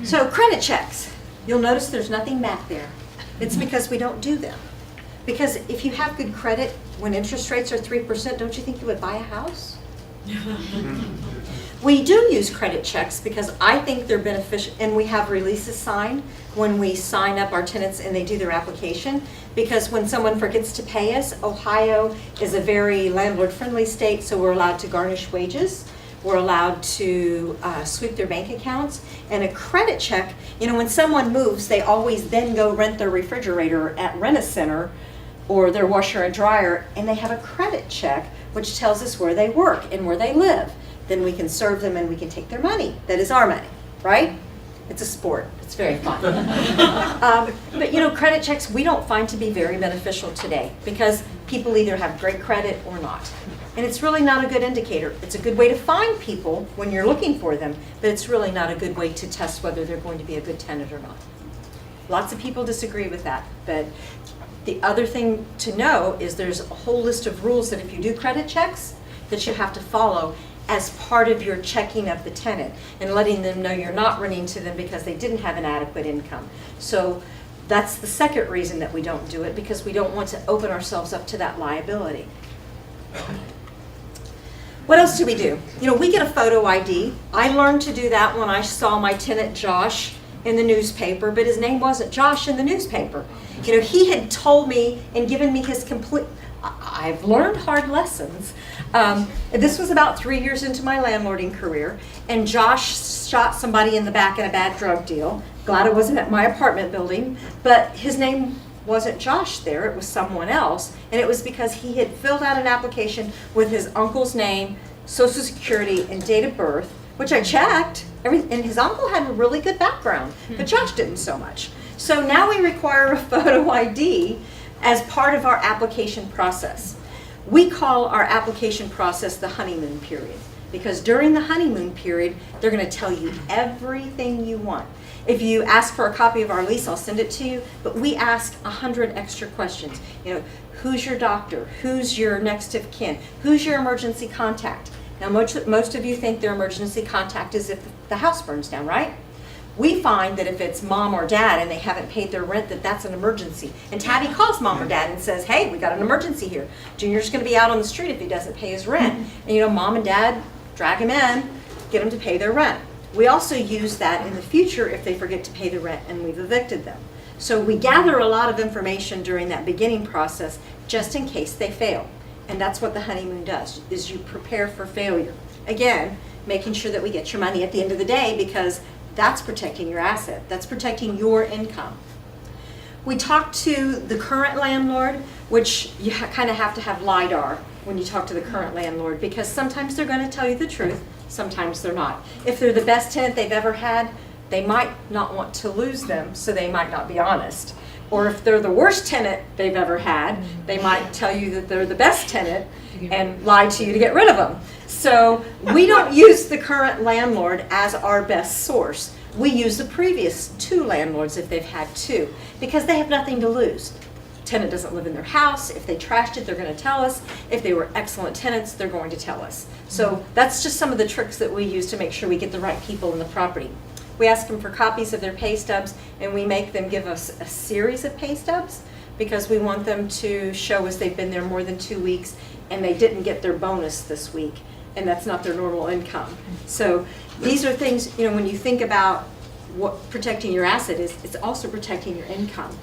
So credit checks, you'll notice there's nothing back there. It's because we don't do them. Because if you have good credit, when interest rates are 3%, don't you think you would buy a house? We do use credit checks because I think they're beneficial, and we have releases signed when we sign up our tenants and they do their application. Because when someone forgets to pay us, Ohio is a very landlord-friendly state, so we're allowed to garnish wages. We're allowed to sweep their bank accounts. And a credit check, you know, when someone moves, they always then go rent their refrigerator at Rent-A-Center or their washer and dryer, and they have a credit check which tells us where they work and where they live. Then we can serve them and we can take their money. That is our money, right? It's a sport. It's very fun. But you know, credit checks we don't find to be very beneficial today because people either have great credit or not. And it's really not a good indicator. It's a good way to find people when you're looking for them, but it's really not a good way to test whether they're going to be a good tenant or not. Lots of people disagree with that, but the other thing to know is there's a whole list of rules that if you do credit checks that you have to follow as part of your checking of the tenant and letting them know you're not running to them because they didn't have an adequate income. So that's the second reason that we don't do it, because we don't want to open ourselves up to that liability. What else do we do? You know, we get a photo ID. I learned to do that when I saw my tenant Josh in the newspaper, but his name wasn't Josh in the newspaper. You know, he had told me and given me his complete, I've learned hard lessons. This was about 3 years into my landlording career, and Josh shot somebody in the back in a bad drug deal. Glad it wasn't at my apartment building, but his name wasn't Josh there, it was someone else, and it was because he had filled out an application with his uncle's name, social security, and date of birth, which I checked, and his uncle had a really good background, but Josh didn't so much. So now we require a photo ID as part of our application process. We call our application process the honeymoon period, because during the honeymoon period, they're going to tell you everything you want. If you ask for a copy of our lease, I'll send it to you, but we ask 100 extra questions. You know, who's your doctor? Who's your next of kin? Who's your emergency contact? Now, most of you think their emergency contact is if the house burns down, right? We find that if it's mom or dad and they haven't paid their rent, that's an emergency. And Tabby calls mom or dad and says, hey, we got an emergency here. Junior's going to be out on the street if he doesn't pay his rent. And you know, mom and dad drag him in, get him to pay their rent. We also use that in the future if they forget to pay the rent and we've evicted them. So we gather a lot of information during that beginning process just in case they fail. And that's what the honeymoon does, is you prepare for failure. Again, making sure that we get your money at the end of the day, because that's protecting your asset. That's protecting your income. We talk to the current landlord, which you kind of have to have LiDAR when you talk to the current landlord, because sometimes they're going to tell you the truth, sometimes they're not. If they're the best tenant they've ever had, they might not want to lose them, so they might not be honest. Or if they're the worst tenant they've ever had, they might tell you that they're the best tenant and lie to you to get rid of them. So we don't use the current landlord as our best source. We use the previous two landlords if they've had two, because they have nothing to lose. Tenant doesn't live in their house. If they trashed it, they're going to tell us. If they were excellent tenants, they're going to tell us. So that's just some of the tricks that we use to make sure we get the right people in the property. We ask them for copies of their pay stubs, and we make them give us a series of pay stubs because we want them to show us they've been there more than 2 weeks and they didn't get their bonus this week, and that's not their normal income. So these are things, you know, when you think about what protecting your asset is, it's also protecting your income.